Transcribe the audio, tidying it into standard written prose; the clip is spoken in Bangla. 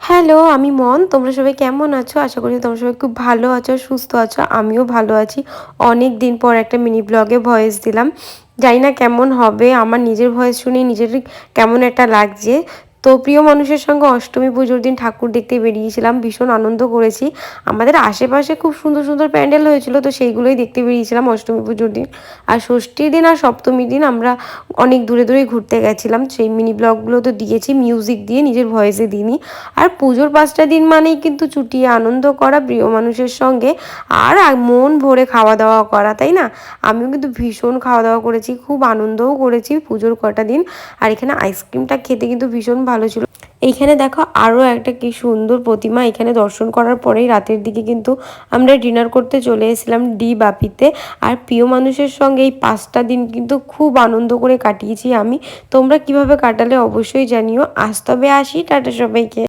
হ্যালো, আমি মন। তোমরা সবাই কেমন আছো? আশা করি তোমরা সবাই খুব ভালো আছো, সুস্থ আছো। আমিও ভালো আছি। অনেকদিন পর একটা মিনি ব্লগে ভয়েস দিলাম। জানি না কেমন হবে। আমার নিজের ভয়েস শুনেই নিজেরই কেমন একটা লাগছে। তো প্রিয় মানুষের সঙ্গে অষ্টমী পুজোর দিন ঠাকুর দেখতে বেরিয়েছিলাম। ভীষণ আনন্দ করেছি। আমাদের আশেপাশে খুব সুন্দর, সুন্দর প্যান্ডেল হয়েছিল। তো সেইগুলোই দেখতে বেরিয়েছিলাম অষ্টমী পুজোর দিন। আর ষষ্ঠীর দিন আর সপ্তমীর দিন আমরা অনেক দূরে, দূরে ঘুরতে গেছিলাম। সেই মিনি ব্লগগুলো তো দিয়েছি মিউজিক দিয়ে, নিজের ভয়েসে দিইনি। আর পুজোর ৫টা দিন মানেই কিন্তু চুটিয়ে আনন্দ করা প্রিয় মানুষের সঙ্গে আর মন ভরে খাওয়া দাওয়া করা, তাই না? আমিও কিন্তু ভীষণ খাওয়া দাওয়া করেছি, খুব আনন্দও করেছি পুজোর কটা দিন। আর এখানে আইসক্রিমটা খেতে কিন্তু ভীষণ ভালো ছিল। এইখানে দেখো আরও একটা কি সুন্দর প্রতিমা। এখানে দর্শন করার পরেই রাতের দিকে কিন্তু আমরা ডিনার করতে চলে এসেছিলাম ডি বাপিতে। আর প্রিয় মানুষের সঙ্গে এই ৫টা দিন কিন্তু খুব আনন্দ করে কাটিয়েছি আমি। তোমরা কিভাবে কাটালে অবশ্যই জানিও। আজ তবে আসি, টাটা সবাইকে।